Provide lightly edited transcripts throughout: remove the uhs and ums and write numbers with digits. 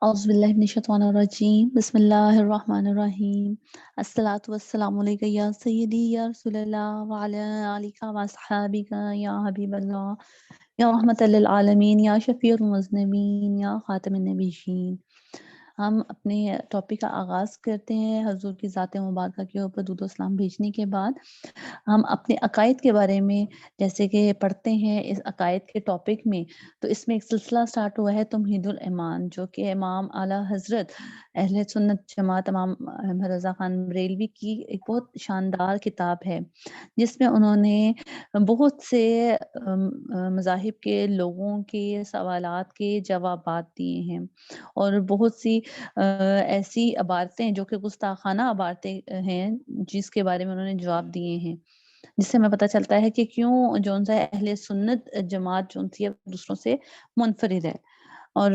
اعوذ باللہ من الشیطان الرجیم بسم اللہ الرحمن الرحیم الصلاۃ والسلام علیک یا سیدی یا رسول اللہ وعلی آلک و اصحابک یا حبیب اللہ یا رحمت للعالمین یا شفیع المذنبین یا خاتم النبیین۔ ہم اپنے ٹاپک کا آغاز کرتے ہیں حضور کی ذات مبارکہ کے اوپر درود و سلام بھیجنے کے بعد ہم اپنے عقائد کے بارے میں جیسے کہ پڑھتے ہیں اس عقائد کے ٹاپک میں، تو اس میں ایک سلسلہ سٹارٹ ہوا ہے تمہید الایمان، جو کہ امام اعلیٰ حضرت اہل سنت جماعت امام احمد رضا خان بریلوی کی ایک بہت شاندار کتاب ہے، جس میں انہوں نے بہت سے مذاہب کے لوگوں کے سوالات کے جوابات دیے ہیں، اور بہت سی ایسی عبارتیں جو کہ گستاخانہ عبارتیں ہیں جس کے بارے میں انہوں نے جواب دیے ہیں، جس سے ہمیں پتہ چلتا ہے کہ کیوں جون سا اہل سنت جماعت جون سی دوسروں سے منفرد ہے۔ اور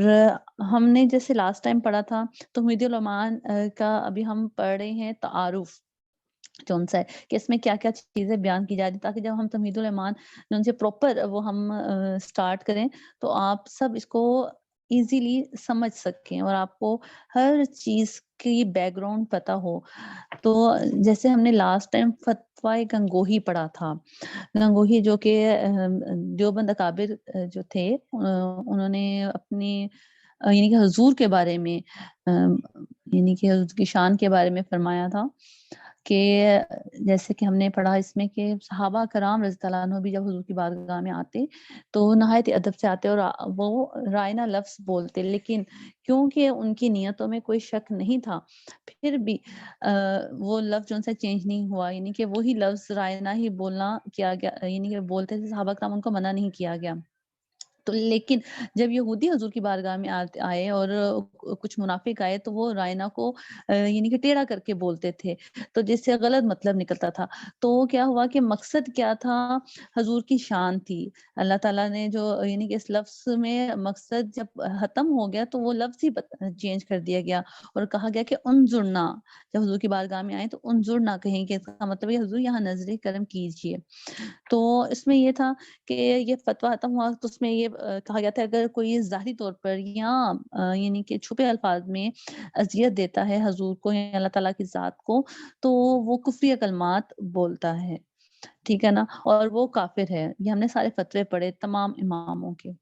ہم نے جیسے لاسٹ ٹائم پڑھا تھا تمہید الایمان کا، ابھی ہم پڑھ رہے ہیں تعارف جون سا ہے کہ اس میں کیا کیا چیزیں بیان کی جا رہی، تاکہ جب ہم تمہید الایمان جون سے پراپر وہ ہم سٹارٹ کریں تو آپ سب اس کو ایزیلی سمجھ سکیں اور آپ کو ہر چیز کی بیک گراؤنڈ پتہ ہو۔ تو جیسے ہم نے لاسٹ ٹائم فتویٰ گنگوہی پڑھا تھا، گنگوہی جو کہ دیوبند اکابر جو تھے انہوں نے اپنی یعنی کہ حضور کے بارے میں یعنی کہ حضور کی شان کے بارے میں فرمایا تھا کہ جیسے کہ ہم نے پڑھا اس میں کہ صحابہ کرام رضی اللہ عنہ بھی جب حضور کی بارگاہ میں آتے تو نہایت ادب سے آتے اور وہ رائنا لفظ بولتے، لیکن کیونکہ ان کی نیتوں میں کوئی شک نہیں تھا پھر بھی وہ لفظ جو ان سے چینج نہیں ہوا، یعنی کہ وہی لفظ رائنا ہی بولنا کیا گیا، یعنی کہ بولتے تھے صحابہ کرام، ان کو منع نہیں کیا گیا۔ تو لیکن جب یہودی حضور کی بارگاہ میں آئے اور کچھ منافق آئے تو وہ رائنا کو یعنی کہ ٹیڑھا کر کے بولتے تھے، تو جس سے غلط مطلب نکلتا تھا۔ تو کیا ہوا کہ مقصد کیا تھا، حضور کی شان تھی، اللہ تعالیٰ نے جو یعنی کہ اس لفظ میں مقصد جب ختم ہو گیا تو وہ لفظ ہی چینج کر دیا گیا اور کہا گیا کہ انظرنا، جب حضور کی بارگاہ میں آئے تو انظرنا کہیں کہ اس کا مطلب ہے حضور یہاں نظر کرم کیجئے۔ تو اس میں یہ تھا کہ یہ فتویٰ ختم ہوا تو اس میں یہ کہا گیا تھا اگر کوئی ظاہری طور پر یا یعنی کہ چھپے الفاظ میں اذیت دیتا ہے حضور کو یا اللہ تعالیٰ کی ذات کو تو وہ کفری کلمات بولتا ہے، ٹھیک ہے نا، اور وہ کافر ہے۔ یہ ہم نے سارے فتوے پڑھے تمام اماموں کے۔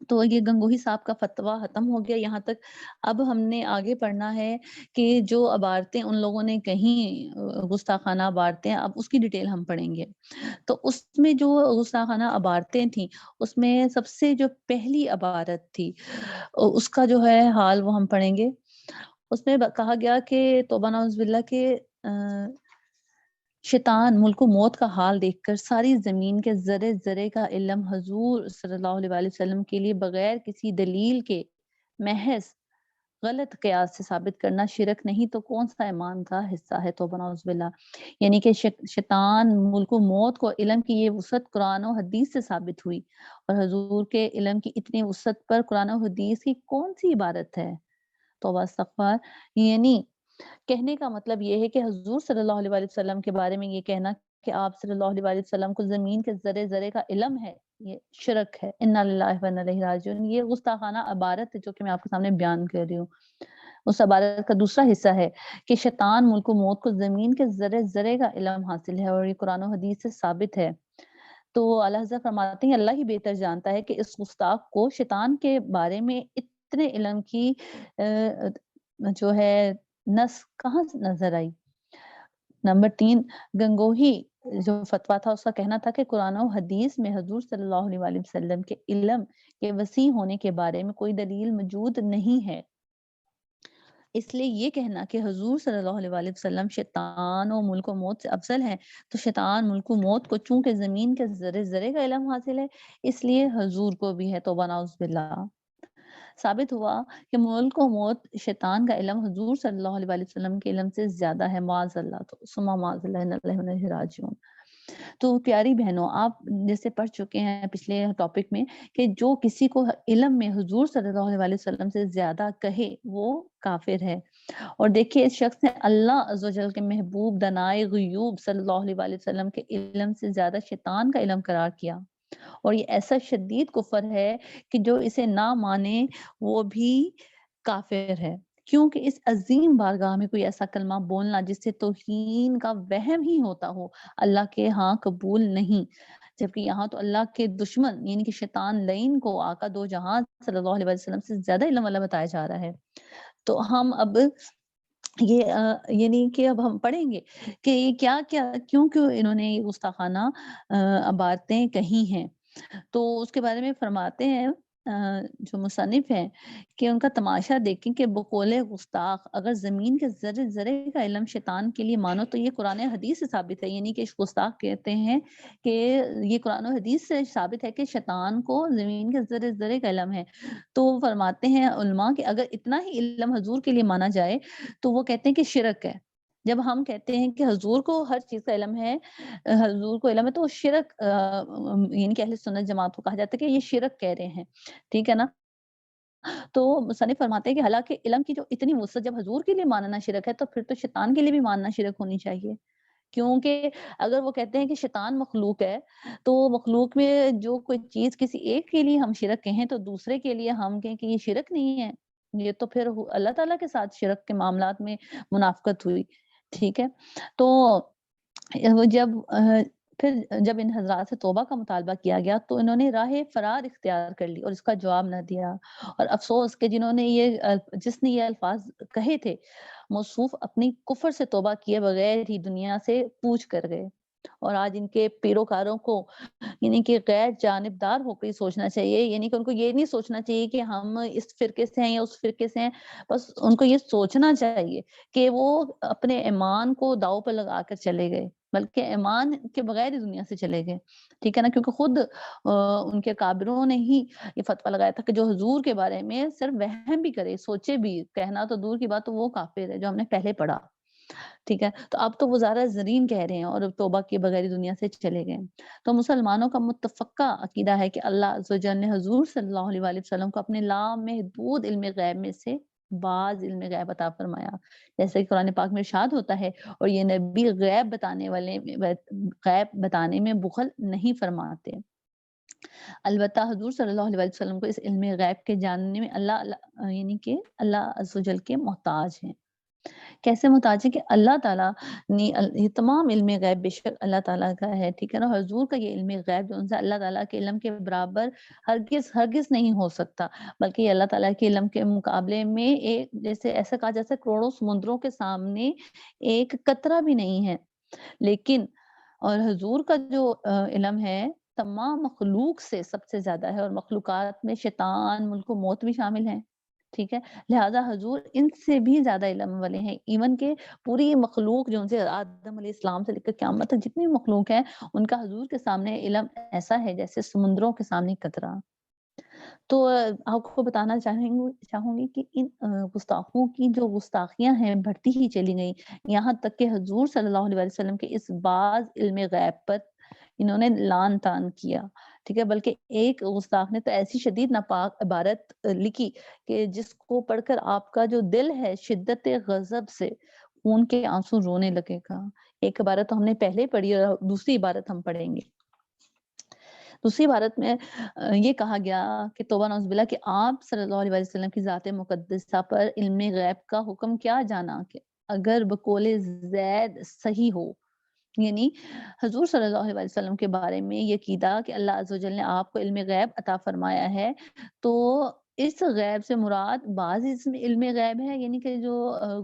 تو یہ گنگوہی صاحب کا فتویٰ ختم ہو گیا یہاں تک۔ اب ہم نے آگے پڑھنا ہے کہ جو عبارتیں ان لوگوں نے کہیں گستاخانہ عبارتیں، اب اس کی ڈیٹیل ہم پڑھیں گے۔ تو اس میں جو گستاخانہ عبارتیں تھیں اس میں سب سے جو پہلی عبارت تھی اس کا جو ہے حال وہ ہم پڑھیں گے۔ اس میں کہا گیا کہ توبہ نعوذ باللہ کہ شیطان ملک و موت کا حال دیکھ کر ساری زمین کے ذرے ذرے کا علم حضور صلی اللہ علیہ وسلم کے لیے بغیر کسی دلیل کے محض غلط قیاس سے ثابت کرنا شرک نہیں تو کون سا ایمان کا حصہ ہے، توبہ نعوذ باللہ۔ یعنی کہ شیطان ملک و موت کو علم کی یہ وسعت قرآن و حدیث سے ثابت ہوئی، اور حضور کے علم کی اتنی وسعت پر قرآن و حدیث کی کون سی عبارت ہے، توبہ استغفار۔ یعنی کہنے کا مطلب یہ ہے کہ حضور صلی اللہ علیہ وسلم کے بارے میں یہ کہنا کہ آپ صلی اللہ علیہ وسلم کو زمین کے ذرے ذرے کا علم ہے، یہ شرک ہے۔ انا للہ و انا الیہ راجعون، یہ گستاخانہ عبارت ہے جو کہ میں آپ کے سامنے بیان کر رہی ہوں۔ اس عبارت کا دوسرا حصہ ہے کہ شیطان ملک و موت کو زمین کے ذرے ذرے کا علم حاصل ہے اور یہ قرآن و حدیث سے ثابت ہے۔ تو اعلیٰ حضرت فرماتے ہیں اللہ ہی بہتر جانتا ہے کہ اس گستاخ کو شیطان کے بارے میں اتنے علم کی جو ہے نس کہاں سے نظر آئی۔ نمبر 3، گنگوہی جو فتویٰ تھا اس کا کہنا تھا کہ قرآن و حدیث میں حضور صلی اللہ علیہ وسلم کے علم کے وسیع ہونے کے بارے میں کوئی دلیل موجود نہیں ہے، اس لیے یہ کہنا کہ حضور صلی اللہ علیہ وسلم شیطان و ملک و موت سے افضل ہیں، تو شیطان ملک و موت کو چونکہ زمین کے ذرے ذرے کا علم حاصل ہے اس لیے حضور کو بھی ہے، توبہ نعوذ باللہ۔ ثابت ہوا کہ ملک و موت شیطان کا علم حضور صلی اللہ علیہ وسلم کے علم سے زیادہ ہے، معاذ اللہ، تو ثم معاذ اللہ، انا للہ و انا الیہ راجعون۔ تو پیاری بہنوں، آپ جیسے پڑھ چکے ہیں پچھلے ٹاپک میں کہ جو کسی کو علم میں حضور صلی اللہ علیہ وسلم سے زیادہ کہے وہ کافر ہے، اور دیکھیے اس شخص نے اللہ عز و جل کے محبوب دنائے غیوب صلی اللہ علیہ وسلم کے علم سے زیادہ شیطان کا علم قرار کیا، اور یہ ایسا شدید کفر ہے کہ جو اسے نہ مانے وہ بھی کافر ہے، کیونکہ اس عظیم بارگاہ میں کوئی ایسا کلمہ بولنا جس سے توہین کا وہم ہی ہوتا ہو، اللہ کے ہاں قبول نہیں۔ جبکہ یہاں تو اللہ کے دشمن یعنی کہ شیطان لعین کو آقا دو جہاں صلی اللہ علیہ وسلم سے زیادہ علم والا بتایا جا رہا ہے۔ تو ہم اب یہ یعنی کہ اب ہم پڑھیں گے کہ یہ کیا کیوں کیوں انہوں نے یہ گستاخانہ عبارتیں کہی ہیں۔ تو اس کے بارے میں فرماتے ہیں جو مصنف ہیں کہ ان کا تماشا دیکھیں کہ بقول گستاخ اگر زمین کے ذرے ذرے کا علم شیطان کے لیے مانو تو یہ قرآن حدیث سے ثابت ہے، یعنی کہ گستاخ کہتے ہیں کہ یہ قرآن و حدیث سے ثابت ہے کہ شیطان کو زمین کے ذرے ذرے کا علم ہے۔ تو وہ فرماتے ہیں علماء کہ اگر اتنا ہی علم حضور کے لیے مانا جائے تو وہ کہتے ہیں کہ شرک ہے۔ جب ہم کہتے ہیں کہ حضور کو ہر چیز کا علم ہے، حضور کو علم ہے، تو شرک یعنی کہ اہل سنت جماعت کو کہا جاتا ہے کہ یہ شرک کہہ رہے ہیں، ٹھیک ہے نا؟ تو مصنف فرماتے ہیں کہ حالانکہ علم کی جو اتنی وسعت جب حضور کے لیے ماننا شرک ہے تو پھر تو شیطان کے لیے بھی ماننا شرک ہونی چاہیے، کیونکہ اگر وہ کہتے ہیں کہ شیطان مخلوق ہے تو مخلوق میں جو کوئی چیز کسی ایک کے لیے ہم شرک کہیں تو دوسرے کے لیے ہم کہیں کہ یہ شرک نہیں ہے، یہ تو پھر اللہ تعالیٰ کے ساتھ شرک کے معاملات میں منافقت ہوئی، ٹھیک ہے؟ تو وہ پھر جب ان حضرات سے توبہ کا مطالبہ کیا گیا تو انہوں نے راہ فرار اختیار کر لی اور اس کا جواب نہ دیا، اور افسوس کہ جس نے یہ الفاظ کہے تھے موصوف اپنی کفر سے توبہ کیے بغیر ہی دنیا سے کوچ کر گئے، اور آج ان کے پیروکاروں کو یعنی کہ غیر جانبدار ہو کے سوچنا چاہیے، یعنی کہ ان کو یہ نہیں سوچنا چاہیے کہ ہم اس فرقے سے ہیں یا اس فرقے سے ہیں، بس ان کو یہ سوچنا چاہیے کہ وہ اپنے ایمان کو داؤ پر لگا کر چلے گئے، بلکہ ایمان کے بغیر ہی دنیا سے چلے گئے، ٹھیک ہے نا؟ کیونکہ خود ان کے کابروں نے ہی یہ فتویٰ لگایا تھا کہ جو حضور کے بارے میں صرف وہم بھی کرے، سوچے بھی، کہنا تو دور کی بات، تو وہ کافر ہے، جو ہم نے پہلے پڑھا، ٹھیک ہے؟ تو اب تو وہ زیادہ زرین کہہ رہے ہیں اور توبہ کیے بغیر ہی دنیا سے چلے گئے۔ تو مسلمانوں کا متفقہ عقیدہ ہے کہ اللہ عز و جل نے حضور صلی اللہ علیہ وآلہ وسلم کو اپنے لامحدود علم غیب میں سے بعض علم غیب عطا فرمایا، جیسے کہ قرآن پاک میں ارشاد ہوتا ہے، اور یہ نبی غیب بتانے میں بخل نہیں فرماتے۔ البتہ حضور صلی اللہ علیہ وسلم کو اس علم غیب کے جاننے میں یعنی کہ اللہ عز و جل کے محتاج ہیں۔ کیسے محتاج ہے کہ اللہ تعالیٰ نے یہ تمام علم غیب بے شک اللہ تعالیٰ کا ہے، ٹھیک ہے نا؟ حضور کا یہ علم غیب جو ان سے اللہ تعالیٰ کے علم کے برابر ہرگز نہیں ہو سکتا، بلکہ یہ اللہ تعالیٰ کے علم کے مقابلے میں ایک جیسے ایسا کہا جیسے کروڑوں سمندروں کے سامنے ایک قطرہ بھی نہیں ہے۔ لیکن اور حضور کا جو علم ہے تمام مخلوق سے سب سے زیادہ ہے، اور مخلوقات میں شیطان، ملک و موت بھی شامل ہیں، ٹھیک ہے؟ لہٰذا حضور ان سے بھی زیادہ علم والے ہیں، ایون کہ پوری مخلوق جو ان سے آدم علیہ السلام سے لے کر قیامت تک جتنی بھی مخلوق ہیں ان کا حضور کے سامنے علم ایسا ہے جیسے سمندروں کے سامنے قطرہ۔ تو آپ کو بتانا چاہوں گی کہ ان گستاخوں کی جو گستاخیاں ہیں بڑھتی ہی چلی گئیں، یہاں تک کہ حضور صلی اللہ علیہ وسلم کے اس بعض علم غیب پر انہوں نے لعن طعن کیا، ٹھیک ہے؟ بلکہ ایک گستاخ نے تو ایسی شدید ناپاک عبارت لکھی کہ جس کو پڑھ کر آپ کا جو دل ہے شدت غضب سے خون کے آنسو رونے لگے گا۔ ایک عبارت تو ہم نے پہلے پڑھی اور دوسری عبارت ہم پڑھیں گے۔ دوسری عبارت میں یہ کہا گیا کہ توبہ نعوذ باللہ کہ آپ صلی اللہ علیہ وسلم کی ذات مقدسہ پر علم غیب کا حکم کیا جانا کہ اگر بقول زید صحیح ہو، یعنی حضور صلی اللہ علیہ وسلم کے بارے میں یہ عقیدہ کہ اللہ عز و جل نے آپ کو علم غیب عطا فرمایا ہے، تو اس غیب سے مراد بعض علم غیب ہے، یعنی کہ جو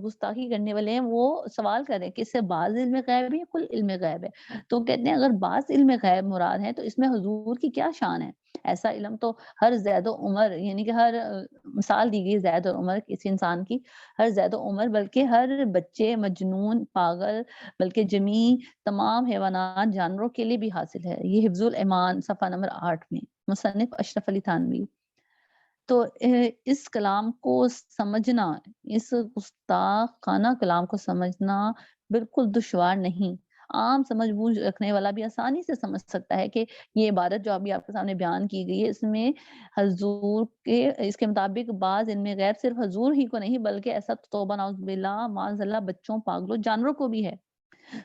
گستاخی کرنے والے ہیں وہ سوال کر رہے ہیں کہ اس سے بعض علم غیب ہے یا کل علم غیب ہے؟ تو کہتے ہیں اگر بعض علم غیب مراد ہے تو اس میں حضور کی کیا شان ہے؟ ایسا علم تو ہر زید و عمر، یعنی کہ ہر مثال دی گئی زید اور عمر کسی انسان کی، ہر زید و عمر بلکہ ہر بچے، مجنون، پاگل، بلکہ جمیع تمام حیوانات، جانوروں کے لیے بھی حاصل ہے۔ یہ حفظ الایمان صفحہ نمبر 8 میں، مصنف اشرف علی تھانوی۔ تو اس کلام کو سمجھنا، اس گستاخانہ کلام کو سمجھنا بالکل دشوار نہیں، عام سمجھ بوجھ رکھنے والا بھی آسانی سے سمجھ سکتا ہے کہ یہ عبارت جو ابھی آپ کے سامنے بیان کی گئی ہے اس میں حضور کے اس کے مطابق بعض علم غیب صرف حضور ہی کو نہیں بلکہ ایسا توبہ نعوذ باللہ معاذ اللہ بچوں، پاگلوں، جانوروں کو بھی ہے۔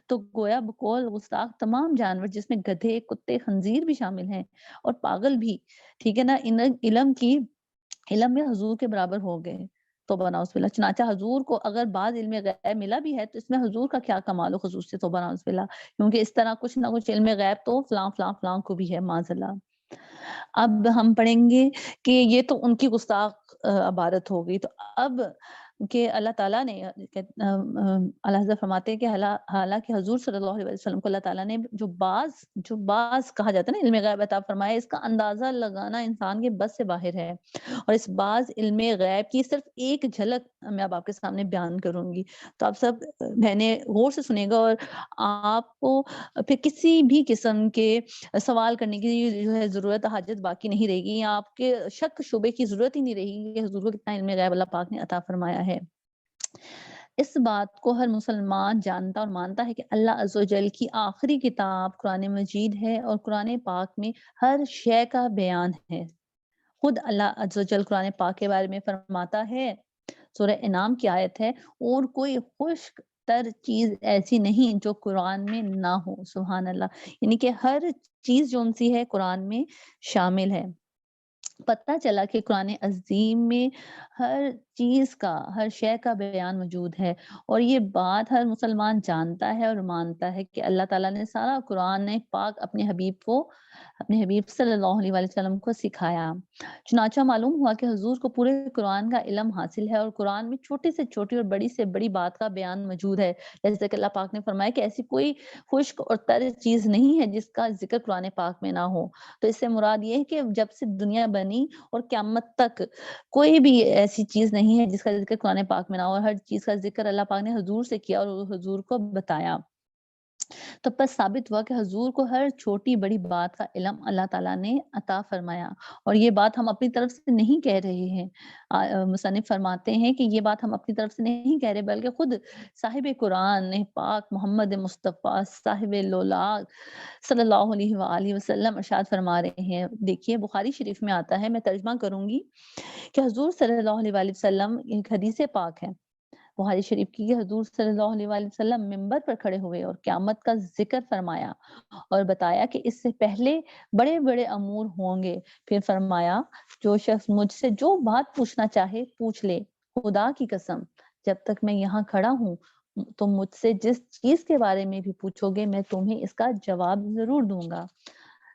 تو گویا بقول گستاخ تمام جانور جس میں گدھے، کتے، خنزیر بھی شامل ہیں اور پاگل بھی، ٹھیک ہے نا؟ علم میں حضور کے برابر ہو گئے، توبہ نعوذ باللہ۔ چنانچہ حضور کو اگر بعض علم غیب ملا بھی ہے تو اس میں حضور کا کیا کمال و خصوصیت، توبہ نعوذ باللہ، کیونکہ اس طرح کچھ نہ کچھ علم غیب تو فلاں فلاں فلاں کو بھی ہے معاذ اللہ۔ اب ہم پڑھیں گے کہ یہ تو ان کی گستاخ عبارت ہو گئی، تو اب کہ اللہ تعالیٰ نے اللہ حضرت فرماتے ہیں کہ حالانکہ حضور صلی اللہ علیہ وسلم کو اللہ تعالیٰ نے جو بعض کہا جاتا ہے نا علم غیب عطا فرمایا، اس کا اندازہ لگانا انسان کے بس سے باہر ہے، اور اس بعض علم غیب کی صرف ایک جھلک میں اب آپ کے سامنے بیان کروں گی، تو آپ سب بہنیں غور سے سنیں گا، اور آپ کو پھر کسی بھی قسم کے سوال کرنے کی جو ہے ضرورت حاجت باقی نہیں رہے گی، یا آپ کے شک شبے کی ضرورت ہی نہیں رہے گی کہ حضور کو کتنا علم غیب اللہ پاک نے عطا فرمایا ہے۔ اس بات کو ہر مسلمان جانتا اور مانتا ہے کہ اللہ عز و جل کی آخری کتاب قرآن مجید ہے، اور قرآن پاک میں ہر شے کا بیان ہے۔ خود اللہ عز و جل قرآن پاک کے بارے میں فرماتا ہے، سورہ انعام کی آیت ہے، اور کوئی خشک تر چیز ایسی نہیں جو قرآن میں نہ ہو، سبحان اللہ، یعنی کہ ہر چیز جو سی ہے قرآن میں شامل ہے۔ پتہ چلا کہ قرآن عظیم میں ہر چیز کا، ہر شے کا بیان موجود ہے، اور یہ بات ہر مسلمان جانتا ہے اور مانتا ہے کہ اللہ تعالیٰ نے سارا قرآن پاک اپنے حبیب صلی اللہ علیہ وآلہ وسلم کو سکھایا۔ چنانچہ معلوم ہوا کہ حضور کو پورے قرآن کا علم حاصل ہے، اور قرآن میں چھوٹی سے چھوٹی اور بڑی سے بڑی بات کا بیان موجود ہے، جیسے کہ اللہ پاک نے فرمایا کہ ایسی کوئی خشک اور تر چیز نہیں ہے جس کا ذکر قرآن پاک میں نہ ہو۔ تو اس سے مراد یہ ہے کہ جب سے دنیا بنی اور قیامت تک کوئی بھی ایسی چیز نہیں ہے جس کا ذکر قرآن پاک میں نہ ہو، اور ہر چیز کا ذکر اللہ پاک نے حضور سے کیا اور حضور کو بتایا۔ تو بس ثابت ہوا کہ حضور کو ہر چھوٹی بڑی بات کا علم اللہ تعالیٰ نے عطا فرمایا، اور یہ بات ہم اپنی طرف سے نہیں کہہ رہے ہیں۔ مصنف فرماتے ہیں کہ یہ بات ہم اپنی طرف سے نہیں کہہ رہے، بلکہ خود صاحب قرآن پاک محمد مصطفیٰ صاحب لولاق صلی اللہ علیہ وآلہ وسلم ارشاد فرما رہے ہیں۔ دیکھیے بخاری شریف میں آتا ہے، میں ترجمہ کروں گی کہ حضور صلی اللہ علیہ وآلہ وسلم، ایک حدیث پاک ہے بخاری شریف کی، کہ حضور صلی اللہ علیہ وآلہ وسلم منبر پر کھڑے ہوئے اور قیامت کا ذکر فرمایا، اور بتایا کہ اس سے پہلے بڑے بڑے امور ہوں گے۔ پھر فرمایا جو شخص مجھ سے جو بات پوچھنا چاہے پوچھ لے، خدا کی قسم جب تک میں یہاں کھڑا ہوں تم مجھ سے جس چیز کے بارے میں بھی پوچھو گے میں تمہیں اس کا جواب ضرور دوں گا۔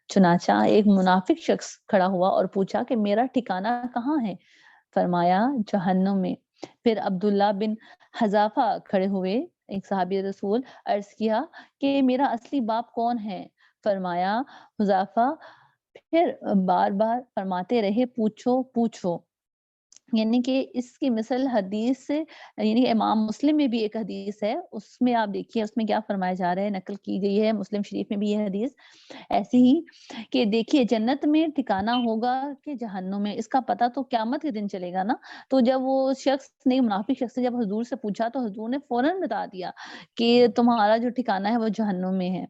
چنانچہ ایک منافق شخص کھڑا ہوا اور پوچھا کہ میرا ٹھکانہ کہاں ہے؟ فرمایا جہنم میں۔ پھر عبداللہ بن حذافہ کھڑے ہوئے، ایک صحابی رسول، عرض کیا کہ میرا اصلی باپ کون ہے؟ فرمایا حذافہ، پھر بار بار فرماتے رہے پوچھو پوچھو، یعنی کہ اس کی مثل حدیث سے، یعنی امام مسلم میں بھی ایک حدیث ہے، اس میں آپ دیکھیے اس میں کیا فرمایا جا رہا ہے، نقل کی گئی ہے مسلم شریف میں بھی یہ حدیث ایسی ہی، کہ دیکھیے جنت میں ٹھکانہ ہوگا کہ جہنم میں، اس کا پتہ تو قیامت کے دن چلے گا نا۔ تو جب وہ شخص نے، منافق شخص نے جب حضور سے پوچھا تو حضور نے فوراً بتا دیا کہ تمہارا جو ٹھکانہ ہے وہ جہنم میں ہے۔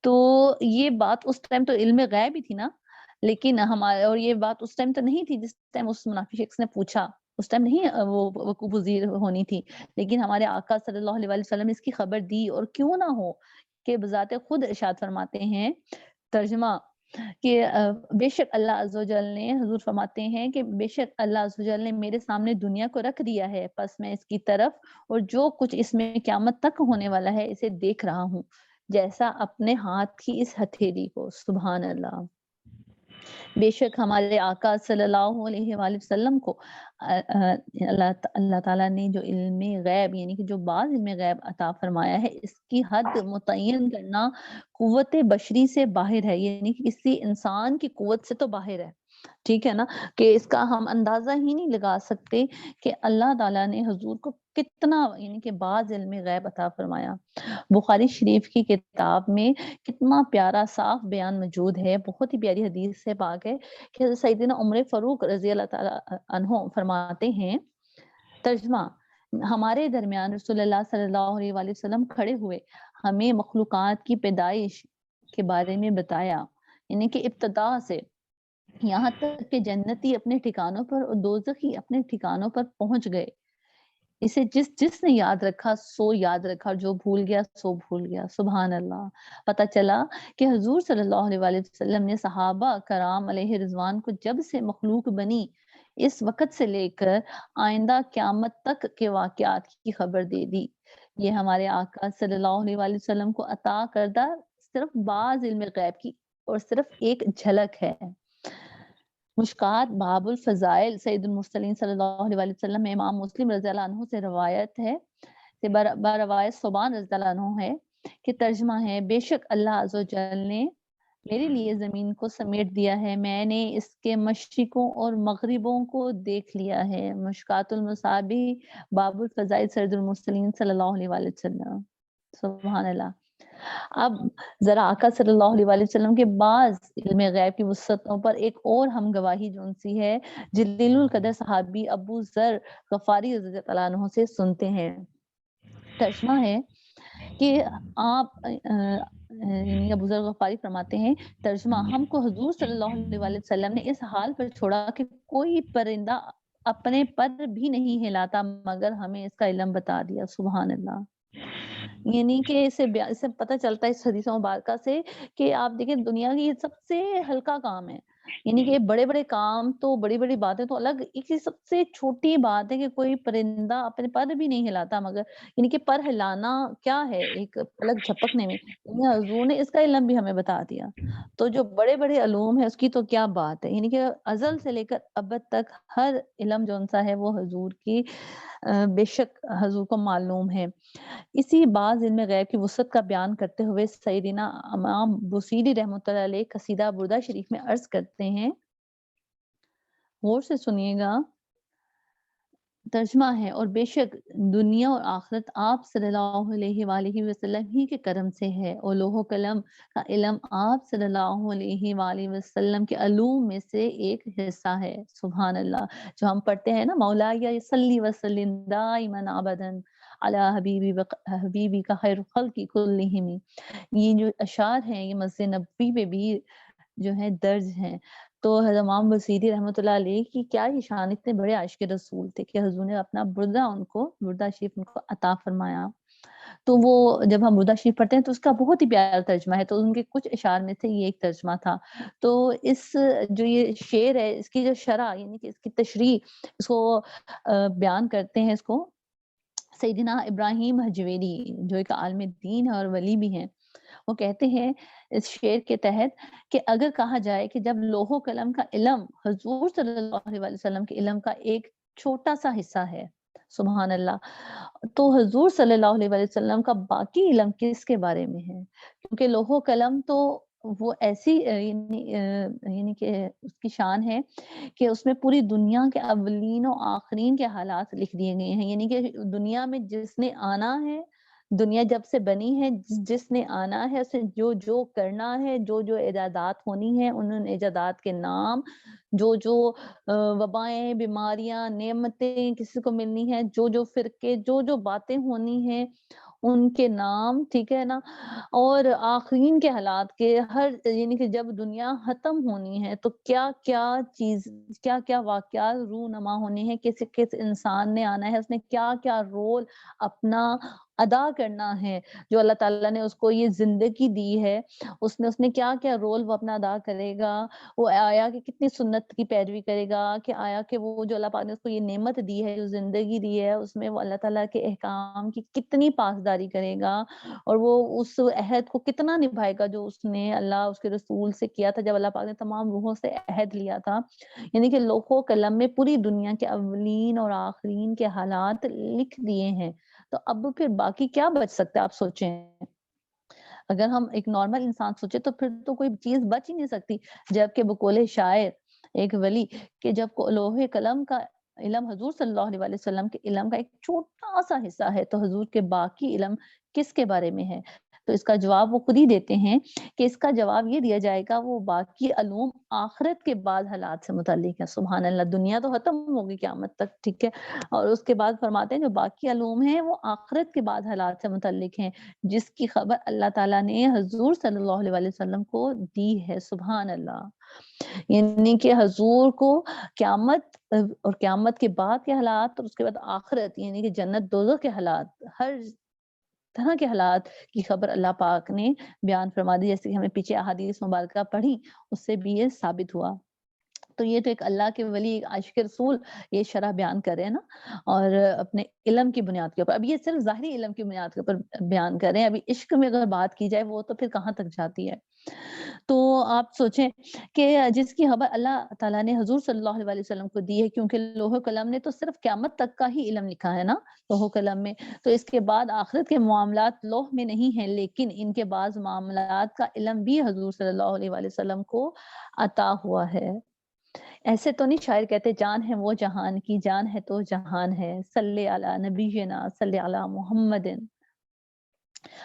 تو یہ بات اس ٹائم تو علم غیب ہی تھی نا، لیکن ہمارے، اور یہ بات اس ٹائم تو نہیں تھی جس ٹائم اس منافق شخص نے پوچھا، اس ٹائم نہیں وہ وقوع پذیر ہونی تھی، لیکن ہمارے آقا صلی اللہ علیہ وآلہ وسلم نے اس کی خبر دی، اور کیوں نہ ہو کہ بذات خود ارشاد فرماتے ہیں، ترجمہ، کہ بے شک اللہ عز و جل نے، حضور فرماتے ہیں کہ بے شک اللہ عز و جل نے میرے سامنے دنیا کو رکھ دیا ہے، پس میں اس کی طرف اور جو کچھ اس میں قیامت تک ہونے والا ہے اسے دیکھ رہا ہوں، جیسا اپنے ہاتھ کی اس ہتھیلی کو۔ سبحان اللہ۔ بے شک ہمارے آقا صلی اللہ علیہ وآلہ وسلم کو اللہ تعالیٰ نے جو علم غیب، یعنی کہ جو بعض علم غیب عطا فرمایا ہے، اس کی حد متعین کرنا قوت بشری سے باہر ہے، یعنی کہ کسی انسان کی قوت سے تو باہر ہے، ٹھیک ہے نا، کہ اس کا ہم اندازہ ہی نہیں لگا سکتے کہ اللہ تعالیٰ نے حضور کو کتنا، یعنی کہ بعض علم غیب عطا فرمایا۔ بخاری شریف کی کتاب میں کتنا پیارا صاف بیان موجود ہے، بہت ہی پیاری حدیث سے پاک ہے، کہ حضرت سیدنا عمر فاروق رضی اللہ تعالیٰ عنہ فرماتے ہیں، ترجمہ، ہمارے درمیان رسول اللہ صلی اللہ علیہ وآلہ وسلم کھڑے ہوئے، ہمیں مخلوقات کی پیدائش کے بارے میں بتایا، یعنی کہ ابتدا سے یہاں تک کہ جنتی اپنے ٹھکانوں پر اور دوزخی اپنے ٹھکانوں پر پہنچ گئے، اسے جس نے یاد رکھا سو یاد رکھا، جو بھول گیا سو بھول گیا۔ سبحان اللہ۔ پتہ چلا کہ حضور صلی اللہ علیہ وآلہ وسلم نے صحابہ کرام علیہ رضوان کو جب سے مخلوق بنی، اس وقت سے لے کر آئندہ قیامت تک کے واقعات کی خبر دے دی۔ یہ ہمارے آقا صلی اللہ علیہ وآلہ وسلم کو عطا کردہ صرف بعض علم غیب کی اور صرف ایک جھلک ہے۔ مشکات باب الفضائل سید المرسلین صلی اللہ علیہ وآلہ وسلم میں امام مسلم رضی اللہ عنہ سے روایت ہے، روایت صوبان رضی اللہ عنہ ہے کہ ترجمہ ہے، بے شک اللہ عز و جل نے میرے لیے زمین کو سمیٹ دیا ہے، میں نے اس کے مشرقوں اور مغربوں کو دیکھ لیا ہے۔ مشکات المصابی باب الفضائل سید المرسلین صلی اللہ علیہ وآلہ وسلم۔ سبحان اللہ۔ اب ذرا آقا صلی اللہ علیہ وآلہ وسلم کے بعض علم غیب کی وسعتوں پر ایک اور ہم گواہی جون سی ہے، جلیل القدر صحابی ابو ذر غفاری رضی اللہ عنہ سے سنتے ہیں۔ ترجمہ ہے کہ آپ یعنی ابو ذر غفاری فرماتے ہیں، ترجمہ، ہم کو حضور صلی اللہ علیہ وآلہ وسلم نے اس حال پر چھوڑا کہ کوئی پرندہ اپنے پر بھی نہیں ہلاتا مگر ہمیں اس کا علم بتا دیا۔ سبحان اللہ۔ یعنی کہ اسے پتہ چلتا ہے اس حدیث مبارکہ سے کہ آپ دیکھیں دنیا کی یہ سب سے ہلکا کام ہے، یعنی کہ بڑے بڑے کام تو بڑی بڑی باتیں تو الگ، ایک سب سے چھوٹی بات ہے کہ کوئی پرندہ اپنے پر بھی نہیں ہلاتا مگر، یعنی کہ پر ہلانا کیا ہے، ایک پلک جھپکنے میں، یعنی حضور نے اس کا علم بھی ہمیں بتا دیا۔ تو جو بڑے بڑے علوم ہیں اس کی تو کیا بات ہے، یعنی کہ ازل سے لے کر ابد تک ہر علم جو سا ہے وہ حضور کی بے شک حضور کو معلوم ہے۔ اسی بعض علم غیب کی وسعت کا بیان کرتے ہوئے سیدنا امام بصیری رحمۃ اللہ علیہ قصیدہ بردہ شریف میں عرض کرتے ہیں، غور سے سنیے گا، ترجمہ ہے، اور بے شک دنیا اور آخرت آپ صلی اللہ علیہ وآلہ وسلم ہی کے کرم سے ہے، اور لوح و قلم کا علم آپ صلی اللہ علیہ وآلہ وسلم کے علوم میں سے ایک حصہ ہے۔ سبحان اللہ۔ جو ہم پڑھتے ہیں نا، مولایا صلی وسلم دائما ابدا علی حبیبی کا خیر خلق کلہم، یہ جو اشعار ہیں یہ مسجد نبوی میں بھی جو ہے درج ہیں۔ تو حضرت امام بصیری رحمۃ اللہ علیہ کی کیا ہی شان، اتنے بڑے عاشق رسول تھے کہ حضور نے اپنا بردہ شریف ان کو عطا فرمایا۔ تو وہ جب ہم بردہ شریف پڑھتے ہیں تو اس کا بہت ہی پیارا ترجمہ ہے، تو ان کے کچھ اشعار میں سے یہ ایک ترجمہ تھا۔ تو اس جو یہ شعر ہے اس کی جو شرح یعنی کہ اس کی تشریح اس کو بیان کرتے ہیں، اس کو سیدنا ابراہیم حجویری جو ایک عالم دین ہے اور ولی بھی ہیں، وہ کہتے ہیں اس شعر کے تحت کہ اگر کہا جائے کہ جب لوح و قلم کا علم حضور صلی اللہ علیہ وسلم کے علم کا ایک چھوٹا سا حصہ ہے، سبحان اللہ، تو حضور صلی اللہ علیہ وسلم کا باقی علم کس کے بارے میں ہے؟ کیونکہ لوح و قلم تو وہ ایسی یعنی کہ اس کی شان ہے کہ اس میں پوری دنیا کے اولین و آخرین کے حالات لکھ دیے گئے ہیں، یعنی کہ دنیا میں جس نے آنا ہے، دنیا جب سے بنی ہے، جس نے آنا ہے، اسے جو جو کرنا ہے، جو جو ایجادات ہونی ہیں، ان ایجادات کے نام، جو جو وبائیں، بیماریاں، نعمتیں کسی کو ملنی ہیں، جو جو فرقے، جو جو باتیں ہونی ہیں، ان کے نام، ٹھیک ہے نا، اور آخرین کے حالات کے ہر، یعنی کہ جب دنیا ختم ہونی ہے تو کیا کیا چیز، کیا کیا واقعات رونما ہونے ہیں، کس کس انسان نے آنا ہے، اس نے کیا کیا رول اپنا ادا کرنا ہے، جو اللہ تعالیٰ نے اس کو یہ زندگی دی ہے، اس نے کیا کیا رول وہ اپنا ادا کرے گا، وہ آیا کہ کتنی سنت کی پیروی کرے گا، کہ آیا کہ وہ جو اللہ پاک نے اس کو یہ نعمت دی ہے، جو زندگی دی ہے، اس میں وہ اللہ تعالیٰ کے احکام کی کتنی پاسداری کرے گا، اور وہ اس عہد کو کتنا نبھائے گا جو اس نے اللہ اس کے رسول سے کیا تھا، جب اللہ پاک نے تمام روحوں سے عہد لیا تھا، یعنی کہ لوح و قلم میں پوری دنیا کے اولین اور آخرین کے حالات لکھ دیے ہیں۔ تو اب پھر باقی کیا بچ سکتا ہے، آپ سوچیں، اگر ہم ایک نارمل انسان سوچے تو پھر تو کوئی چیز بچ ہی نہیں سکتی، جبکہ بقول شاعر ایک ولی کہ جب لوح قلم کا علم حضور صلی اللہ علیہ وآلہ وسلم کے علم کا ایک چھوٹا سا حصہ ہے تو حضور کے باقی علم کس کے بارے میں ہے؟ تو اس کا جواب وہ خود ہی دیتے ہیں کہ اس کا جواب یہ دیا جائے گا، وہ باقی علوم آخرت کے بعد حالات سے متعلق ہے۔ سبحان اللہ، دنیا تو ختم ہوگی قیامت تک، ٹھیک ہے، اور اس کے بعد فرماتے ہیں جو باقی علوم ہیں وہ آخرت کے بعد حالات سے متعلق ہیں، جس کی خبر اللہ تعالیٰ نے حضور صلی اللہ علیہ وآلہ وسلم کو دی ہے۔ سبحان اللہ، یعنی کہ حضور کو قیامت اور قیامت کے بعد کے حالات اور اس کے بعد آخرت، یعنی کہ جنت دوزخ کے حالات، ہر طرح کے حالات کی خبر اللہ پاک نے بیان فرما دی، جیسے کہ ہمیں پیچھے احادیث مبارکہ پڑھی اس سے بھی یہ ثابت ہوا۔ تو یہ تو ایک اللہ کے ولی، ایک عاشق رسول یہ شرح بیان کر رہے ہیں نا، اور اپنے علم کی بنیاد کے اوپر. اب یہ صرف ظاہری علم کی بنیاد کے اوپر بیان کر رہے ہیں. ابھی عشق میں اگر بات کی جائے وہ تو پھر کہاں تک جاتی ہے. تو آپ سوچیں کہ جس کی خبر اللہ تعالیٰ نے حضور صلی اللہ علیہ وسلم کو دی ہے، کیونکہ لوح و قلم نے تو صرف قیامت تک کا ہی علم لکھا ہے نا، لوح و قلم میں. تو اس کے بعد آخرت کے معاملات لوح میں نہیں ہیں، لیکن ان کے بعض معاملات کا علم بھی حضور صلی اللہ علیہ وسلم کو عطا ہوا ہے. ایسے تو نہیں شاعر کہتے جان ہے وہ جہان کی، جان ہے تو جہان ہے، صلی علی نبینا صلی علی محمد.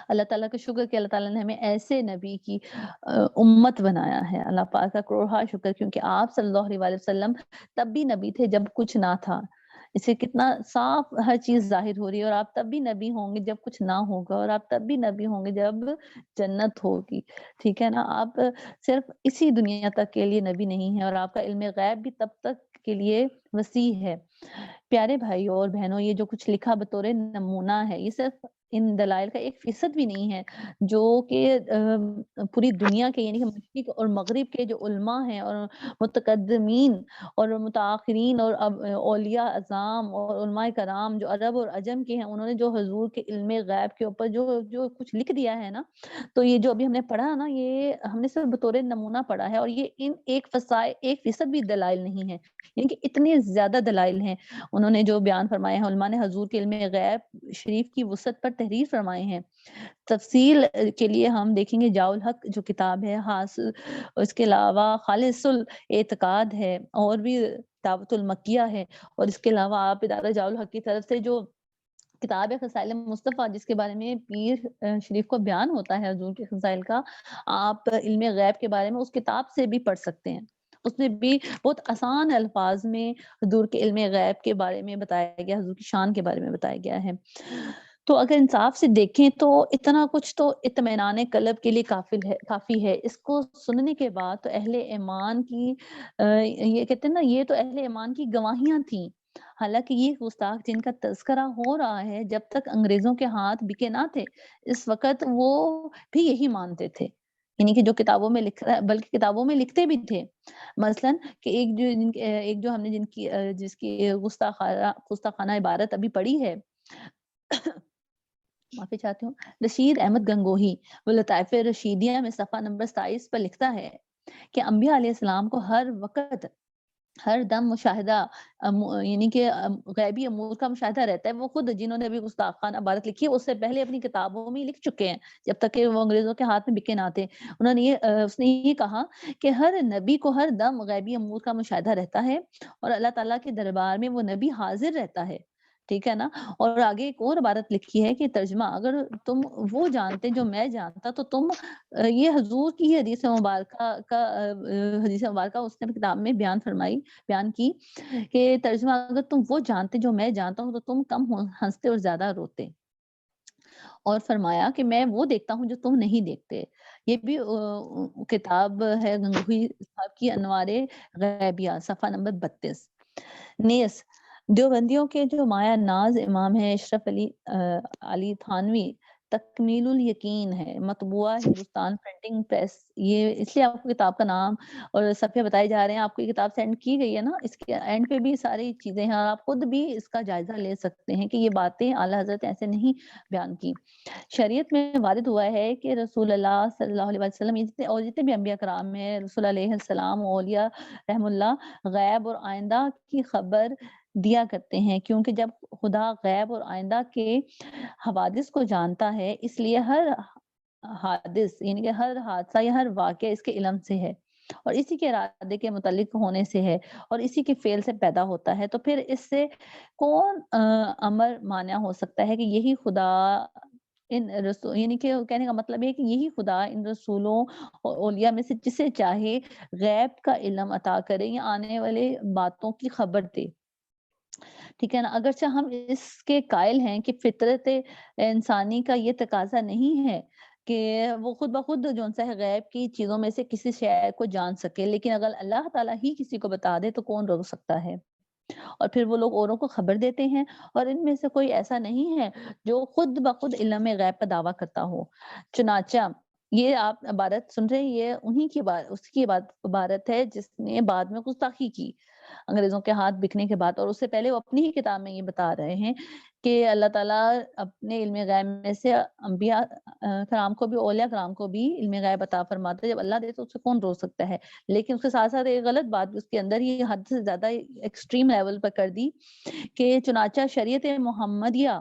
اللہ تعالیٰ کا شکر کہ اللہ تعالیٰ نے ہمیں ایسے نبی کی امت بنایا ہے. اللہ پاک کا کروڑا شکر، کیونکہ آپ صلی اللہ علیہ وسلم تب بھی نبی تھے جب کچھ نہ تھا. اس سے کتنا صاف ہر چیز ظاہر ہو رہی ہے. اور آپ تب بھی نبی ہوں گے جب کچھ نہ ہوگا، اور آپ تب بھی نبی ہوں گے جب جنت ہوگی. ٹھیک ہے نا. آپ صرف اسی دنیا تک کے لیے نبی نہیں ہیں، اور آپ کا علم غیب بھی تب تک کے لیے وسیع ہے. پیارے بھائیوں اور بہنوں، یہ جو کچھ لکھا بطور نمونہ ہے، یہ صرف ان دلائل کا 1% بھی نہیں ہے جو کہ پوری دنیا کے یعنی کہ مشرق اور مغرب کے جو علماء ہیں اور متقدمین اور متاخرین اور اولیاء اعظام اور علماء کرام جو عرب اور عجم کے ہیں، انہوں نے جو حضور کے علم غیب کے اوپر جو کچھ لکھ دیا ہے نا، تو یہ جو ابھی ہم نے پڑھا نا، یہ ہم نے صرف بطور نمونہ پڑھا ہے. اور یہ ان 1% بھی دلائل نہیں ہے، یعنی کہ اتنے زیادہ دلائل ہیں انہوں نے جو بیان فرمائے ہیں. علماء نے حضور کے علم غیب شریف کی وسعت پر تحریر فرمائے ہیں. تفصیل کے لیے ہم دیکھیں گے جاء الحق جو کتاب ہے، اس کے علاوہ خالص الاعتقاد ہے، اور بھی دعوت المکیہ ہے. اور اس کے علاوہ آپ ادارہ جاء الحق کی طرف سے جو کتاب ہے خصائل مصطفیٰ، جس کے بارے میں پیر شریف کو بیان ہوتا ہے حضور کے خصائل کا، آپ علم غیب کے بارے میں اس کتاب سے بھی پڑھ سکتے ہیں. اس میں بھی بہت آسان الفاظ میں حضور کے علم غیب کے بارے میں بتایا گیا، حضور کی شان کے بارے میں بتایا گیا ہے. تو اگر انصاف سے دیکھیں تو اتنا کچھ تو اطمینان قلب کے لیے کافی ہے. اس کو سننے کے بعد تو اہل ایمان کی یہ کہتے ہیں نا، یہ تو اہل ایمان کی گواہیاں تھیں. حالانکہ یہ گستاخ جن کا تذکرہ ہو رہا ہے، جب تک انگریزوں کے ہاتھ بکے نہ تھے، اس وقت وہ بھی یہی مانتے تھے. یعنی کہ جو کتابوں میں لکھ رہا ہے، بلکہ کتابوں میں لکھتے بھی تھے. مثلاً کہ ایک جو ہم نے جس کی گستاخانہ عبارت ابھی پڑھی ہے، معافی چاہتی ہوں، رشید احمد گنگوہی وہ لطائف رشیدیہ میں صفحہ نمبر 27 پر لکھتا ہے کہ انبیاء علیہ السلام کو ہر وقت ہر دم مشاہدہ یعنی کہ غیبی امور کا مشاہدہ رہتا ہے. وہ خود جنہوں نے ابھی گستاخانہ عبارت لکھی ہے، اس سے پہلے اپنی کتابوں میں لکھ چکے ہیں، جب تک کہ وہ انگریزوں کے ہاتھ میں بکے نہ تھے. اس نے یہ کہا کہ ہر نبی کو ہر دم غیبی امور کا مشاہدہ رہتا ہے، اور اللہ تعالیٰ کے دربار میں وہ نبی حاضر رہتا ہے. ٹھیک ہے نا. اور آگے ایک اور عبارت لکھی ہے کہ ترجمہ، اگر تم وہ جانتے جو میں جانتا تو تم یہ حضور کی حدیث مبارکہ اس نے کتاب میں بیان کی کہ ترجمہ، اگر تم وہ جانتے جو میں جانتا ہوں تو تم کم ہنستے اور زیادہ روتے. اور فرمایا کہ میں وہ دیکھتا ہوں جو تم نہیں دیکھتے. یہ بھی کتاب ہے گنگوہی صاحب کی انوار غیبیہ، صفحہ نمبر 32. نیس دیوبندیوں کے جو مایا ناز امام ہے اشرف علی تھانوی، تکمیل الیقین ہے، مطبوعہ ہندوستان پرنٹنگ پریس. یہ اس لیے آپ کو کتاب کا نام اور صفحے بتائے جا رہے ہیں. آپ کو یہ کتاب سینڈ کی گئی ہے نا، اس کے اینڈ پہ بھی ساری چیزیں ہیں، اور آپ خود بھی اس کا جائزہ لے سکتے ہیں کہ یہ باتیں اعلیٰ حضرت ایسے نہیں بیان کی. شریعت میں وارد ہوا ہے کہ رسول اللہ صلی اللہ علیہ وسلم اور جتنے بھی انبیاء کرام ہیں، رسول علیہ السلام، اولیاء رحم اللہ، غیب اور آئندہ کی خبر دیا کرتے ہیں، کیونکہ جب خدا غیب اور آئندہ کے حوادث کو جانتا ہے، اس لیے ہر حادث یعنی کہ ہر حادثہ یا ہر واقعہ اس کے علم سے ہے، اور اسی کے ارادے کے متعلق ہونے سے ہے، اور اسی کے فعل سے پیدا ہوتا ہے. تو پھر اس سے کون امر مانع ہو سکتا ہے کہ یہی خدا ان رسول، یعنی کہ کہنے کا مطلب ہے کہ یہی خدا ان رسولوں اور اولیاء میں سے جسے چاہے غیب کا علم عطا کرے یا آنے والے باتوں کی خبر دے. ٹھیک ہے نا. اگرچہ ہم اس کے قائل ہیں کہ فطرت انسانی کا یہ تقاضا نہیں ہے کہ وہ خود بخود جو ان سے غیب کی چیزوں میں سے کسی شے کو جان سکے، لیکن اگر اللہ تعالیٰ ہی کسی کو بتا دے تو کون روک سکتا ہے. اور پھر وہ لوگ اوروں کو خبر دیتے ہیں، اور ان میں سے کوئی ایسا نہیں ہے جو خود بخود علم غیب کا دعویٰ کرتا ہو. چنانچہ یہ آپ عبارت سن رہے ہیں، یہ انہی کی اس کی عبارت ہے جس نے بعد میں گستاخی کی انگریزوں کے ہاتھ بکنے کے بعد، اور اس سے پہلے وہ اپنی ہی کتاب میں یہ بتا رہے ہیں کہ اللہ تعالیٰ اپنے علم غیب میں سے انبیاء کرام کو بھی، اولیاء کرام کو بھی علم غیب عطا فرماتا ہے۔ جب اللہ دے تو اسے کون روک سکتا ہے؟ لیکن اس کے ساتھ ساتھ ایک غلط بات بھی اس کے اندر ہی حد سے زیادہ ایکسٹریم لیول پر کر دی کہ چنانچہ شریعت محمدیہ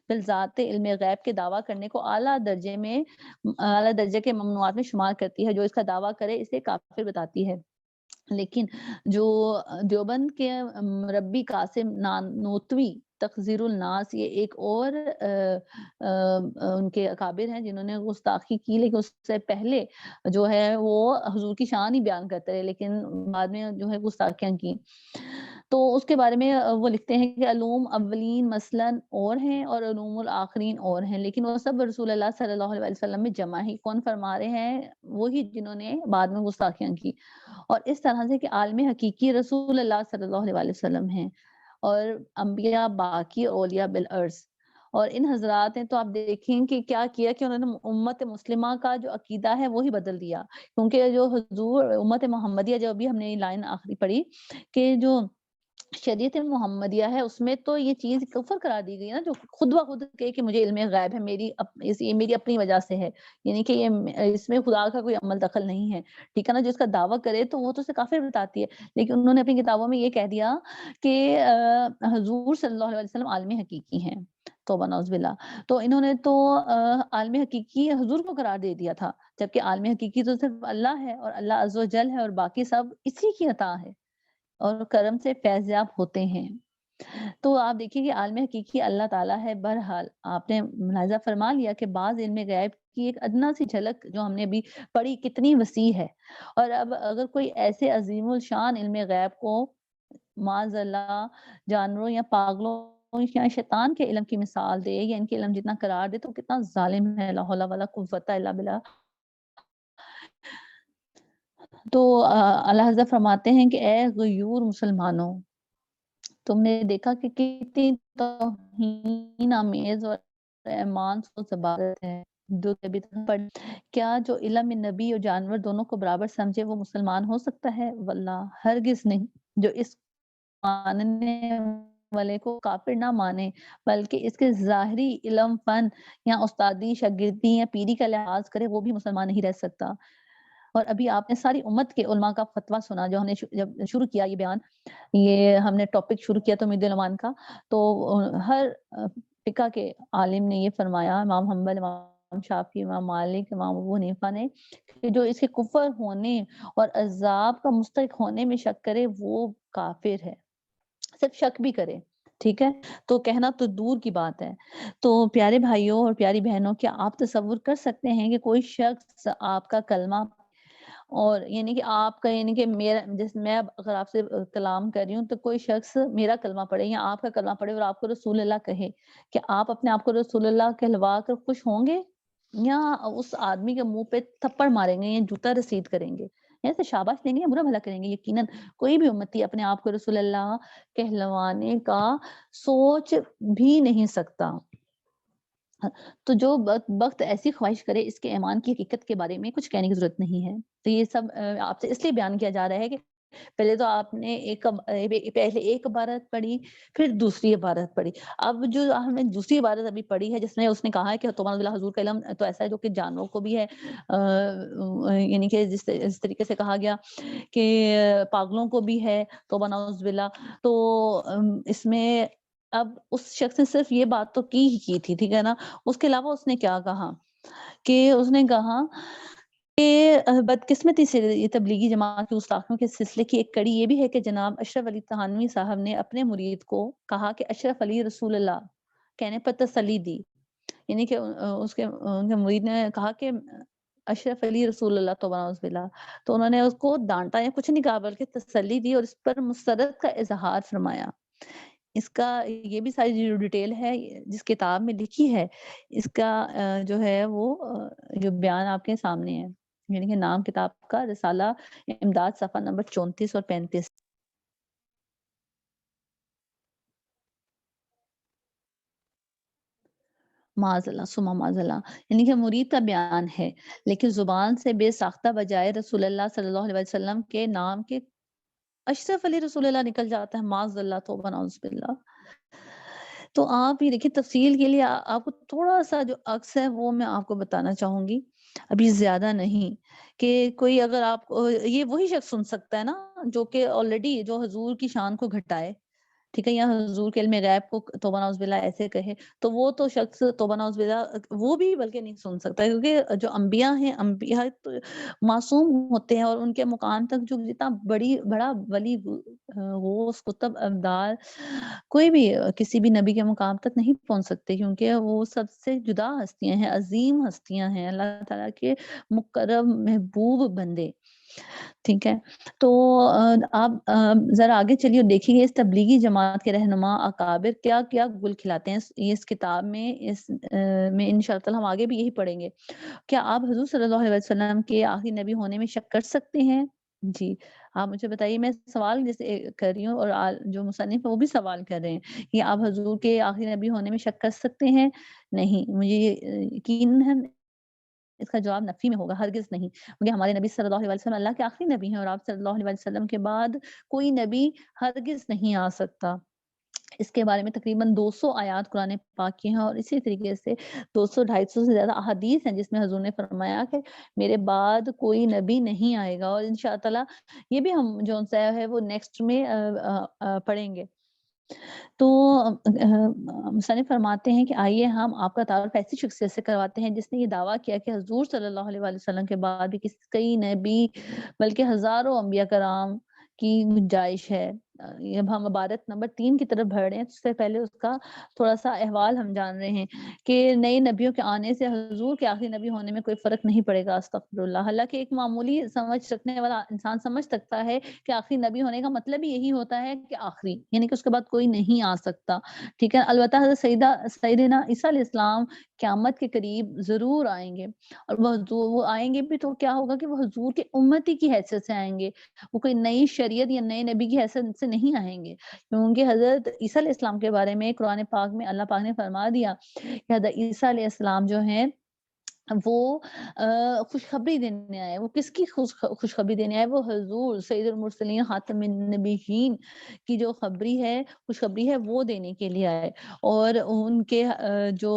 بالذات علم غیب کے دعویٰ کرنے کو اعلیٰ درجے کے ممنوعات میں شمار کرتی ہے۔ جو اس کا دعویٰ کرے اسے کافر بتاتی ہے۔ لیکن جو دیوبند کے مربی قاسم نانوتوی تخذیر الناس، یہ ایک اور ان کے اکابر ہیں جنہوں نے گستاخی کی، لیکن اس سے پہلے جو ہے وہ حضور کی شان ہی بیان کرتے رہے، لیکن بعد میں جو ہے گستاخیاں کی۔ تو اس کے بارے میں وہ لکھتے ہیں کہ علوم اولین مثلاً اور ہیں اور علوم الآخرین اور ہیں، لیکن وہ سب رسول اللہ صلی اللہ علیہ وسلم میں جمع ہی کون فرما رہے ہیں؟ وہی جنہوں نے بعد میں گستاخیاں کی، اور اس طرح سے کہ عالم حقیقی رسول اللہ صلی اللہ علیہ وسلم ہیں اور انبیاء باقی اولیاء بالعرض۔ اور ان حضرات نے تو آپ دیکھیں کہ کیا کیا کہ انہوں نے امت مسلمہ کا جو عقیدہ ہے وہی بدل دیا، کیونکہ جو حضور امت محمدیہ، جو ابھی ہم نے لائن آخری پڑھی کہ جو شریعت محمدیہ ہے اس میں تو یہ چیز کفر قرار دی گئی ہے نا، جو خود بخود کہے کہ مجھے علم غیب ہے، یہ میری اپنی وجہ سے ہے، یعنی کہ یہ اس میں خدا کا کوئی عمل دخل نہیں ہے، ٹھیک ہے نا۔ جس کا دعویٰ کرے تو وہ تو اسے کافر بتاتی ہے، لیکن انہوں نے اپنی کتابوں میں یہ کہہ دیا کہ حضور صلی اللہ علیہ وسلم عالم حقیقی ہیں۔ توبہ نعوذ باللہ۔ تو انہوں نے تو عالم حقیقی حضور کو قرار دے دیا تھا، جبکہ عالم حقیقی تو صرف اللہ ہے، اور اللہ عز و جل ہے، اور باقی سب اسی کی عطا ہے اور کرم سے فیض یاب ہوتے ہیں۔ تو آپ دیکھیے کہ عالم حقیقی اللہ تعالیٰ ہے۔ بہرحال آپ نے ملاحظہ فرما لیا کہ بعض علم غیب کی ایک ادنا سی جھلک جو ہم نے ابھی پڑھی کتنی وسیع ہے، اور اب اگر کوئی ایسے عظیم الشان علم غیب کو معاذ اللہ جانوروں یا پاگلوں یا شیطان کے علم کی مثال دے یا ان کے علم جتنا قرار دے تو کتنا ظالم ہے، لا حول ولا قوت الا باللہ۔ تو اللہ حضرت فرماتے ہیں کہ اے غیور مسلمانوں، تم نے دیکھا کہ کتنی توہین آمیز اور ایمان سوز عبادت ہے جو کبھی تک پڑھ، کیا جو علم نبی اور جانور دونوں کو برابر سمجھے وہ مسلمان ہو سکتا ہے؟ واللہ ہرگز نہیں۔ جو اس ماننے والے کو کافر نہ مانے بلکہ اس کے ظاہری علم، فن یا استادی، شاگردی یا پیری کا لحاظ کرے، وہ بھی مسلمان نہیں رہ سکتا۔ اور ابھی آپ نے ساری امت کے علماء کا فتویٰ سنا، جو ہم نے جب شروع کیا یہ بیان، یہ ہم نے ٹاپک شروع کیا تمید الایمان کا، تو ہر فقہ کے عالم نے یہ فرمایا، امام حنبل، امام شافعی، امام مالک، امام ابو حنیفہ نے، کہ جو اس کے کفر ہونے اور عذاب کا مستحق ہونے میں شک کرے وہ کافر ہے، صرف شک بھی کرے، ٹھیک ہے، تو کہنا تو دور کی بات ہے۔ تو پیارے بھائیوں اور پیاری بہنوں، کیا آپ تصور کر سکتے ہیں کہ کوئی شخص آپ کا کلمہ، اور یعنی کہ آپ کا، یعنی کہ میرا، جس میں اگر آپ سے کلام کر رہی ہوں تو کوئی شخص میرا کلمہ پڑھے یا آپ کا کلمہ پڑھے اور آپ کو رسول اللہ کہے، کہ آپ اپنے آپ کو رسول اللہ کہلوا کر خوش ہوں گے یا اس آدمی کے منہ پہ تھپڑ ماریں گے یا جوتا رسید کریں گے، یا اسے شاباش دیں گے یا برا بھلا کریں گے؟ یقیناً کوئی بھی امتی اپنے آپ کو رسول اللہ کہلوانے کا سوچ بھی نہیں سکتا۔ تو جو وقت ایسی خواہش کرے، اس کے ایمان کی حقیقت کے بارے میں کچھ کہنے کی ضرورت نہیں ہے۔ تو یہ سب آپ سے اس لیے بیان کیا جا رہا ہے کہ پہلے تو آپ نے پہلے ایک عبارت پڑھی، پھر دوسری عبارت پڑھی، اب جو ہم نے دوسری عبارت ابھی پڑھی ہے جس میں اس نے کہا ہے کہ توبہ اللہ حضور کا علم تو ایسا ہے جو کہ جانوروں کو بھی ہے، یعنی کہ جس طریقے سے کہا گیا کہ پاگلوں کو بھی ہے، توبہ نعوذ باللہ۔ تو اس میں اب اس شخص نے صرف یہ بات تو کی تھی، ٹھیک ہے نا، اس کے علاوہ اس نے کیا کہا کہ اس نے کہا کہ بدقسمتی سے یہ تبلیغی جماعت کی گستاخیوں کے سلسلے کی ایک کڑی یہ بھی ہے کہ جناب اشرف علی تھانوی صاحب نے اپنے مرید کو کہا کہ اشرف علی رسول اللہ کہنے پر تسلی دی، یعنی کہ ان کے مرید نے کہا کہ اشرف علی رسول اللہ توبہ نعوذ باللہ، تو انہوں نے اس کو ڈانٹا یا کچھ نہیں کہا بلکہ تسلی دی اور اس پر مسرت کا اظہار فرمایا۔ اس کا یہ بھی ساری جو ڈیٹیل ہے جس کتاب میں لکھی ہے، اس کا جو ہے وہ جو بیان آپ کے سامنے ہے، یعنی کہ نام کتاب کا رسالہ امداد، صفحہ نمبر 34 اور 35۔ معذ اللہ ثم معذ اللہ، یعنی کہ مرید کا بیان ہے، لیکن زبان سے بے ساختہ بجائے رسول اللہ صلی اللہ علیہ وسلم کے نام کے اشرف علی رسول اللہ نکل جاتا ہے، معاذ اللہ، توبہ نعوذ باللہ۔ تو آپ یہ دیکھیے تفصیل کے لیے آپ کو تھوڑا-سا جو عکس ہے وہ میں آپ کو بتانا چاہوں گی، ابھی زیادہ نہیں، کہ کوئی اگر آپ کو یہ وہی شخص سن سکتا ہے نا جو کہ آلریڈی جو حضور کی شان کو گھٹائے، ٹھیک ہے، یا حضور کے علم غیب کو توبہ نعوذ باللہ ایسے کہے، تو وہ تو شخص توبہ نعوذ باللہ وہ بھی بلکہ نہیں سن سکتا، کیونکہ جو انبیاء ہیں، انبیاء تو معصوم ہوتے ہیں اور ان کے مقام تک جو جتنا بڑا ولی غوث قطب ابدال کوئی بھی کسی بھی نبی کے مقام تک نہیں پہنچ سکتے، کیونکہ وہ سب سے جدا ہستیاں ہیں، عظیم ہستیاں ہیں، اللہ تعالیٰ کے مقرب محبوب بندے، ٹھیک ہے؟ تو آپ ذرا آگے چلیے اور دیکھیے اس تبلیغی جماعت کے رہنما اکابر کیا-کیا گل کھلاتے ہیں اس کتاب میں، میں انشاءاللہ تعالیٰ ہم آگے بھی یہی پڑھیں گے۔ کیا آپ حضور صلی اللہ علیہ وسلم کے آخری نبی ہونے میں شک کر سکتے ہیں؟ جی، آپ مجھے بتائیے، میں سوال جیسے کر رہی ہوں اور جو مصنف ہے وہ بھی سوال کر رہے ہیں کہ آپ حضور کے آخری نبی ہونے میں شک کر سکتے ہیں؟ نہیں، مجھے یقین ہے اس کا جواب نفی میں ہوگا، ہرگز نہیں، کیونکہ ہمارے نبی صلی اللہ علیہ وسلم اللہ کے آخری نبی ہیں اور آپ صلی اللہ علیہ وسلم کے بعد کوئی نبی ہرگز نہیں آ سکتا۔ اس کے بارے میں تقریباً 200 آیات قرآن پاک کی ہیں اور اسی طریقے سے 200 250 سے زیادہ احادیث ہیں جس میں حضور نے فرمایا کہ میرے بعد کوئی نبی نہیں آئے گا، اور انشاءاللہ تعالیٰ یہ بھی ہم جو سا ہے وہ نیکسٹ میں پڑھیں گے۔ تو مصنف فرماتے ہیں کہ آئیے ہم آپ کا تعارف ایسی شخصیت سے کرواتے ہیں جس نے یہ دعویٰ کیا کہ حضور صلی اللہ علیہ وآلہ وسلم کے بعد بھی کئی نبی بلکہ ہزاروں انبیاء کرام کی گنجائش ہے۔ اب ہم عبارت نمبر 3 کی طرف بڑھ رہے ہیں، تو اس سے پہلے اس کا تھوڑا سا احوال ہم جان رہے ہیں کہ نئے نبیوں کے آنے سے حضور کے آخری نبی ہونے میں کوئی فرق نہیں پڑے گا، استغفر اللہ۔ حالانکہ ایک معمولی سمجھ رکھنے والا انسان سمجھ سکتا ہے کہ آخری نبی ہونے کا مطلب ہی یہی ہوتا ہے کہ آخری، یعنی کہ اس کے بعد کوئی نہیں آ سکتا، ٹھیک ہے۔ البتہ حضرت سیدنا عیسیٰ علیہ السلام قیامت کے قریب ضرور آئیں گے، اور وہ آئیں گے بھی تو کیا ہوگا کہ وہ حضور کی امتی کی حیثیت سے آئیں گے، وہ کوئی نئی شریعت یا نئے نبی کی حیثیت سے نہیں آئیں گے، کیونکہ حضرت عیسیٰ علیہ السلام کے بارے میں قرآن پاک میں اللہ پاک نے فرما دیا کہ حضرت عیسیٰ علیہ السلام جو ہیں وہ خوشخبری دینے آئے۔ وہ کس کی خوشخبری دینے آئے؟ وہ حضور سید المرسلین خاتم النبیین کی جو خوشخبری ہے وہ دینے کے لیے آئے، اور ان کے جو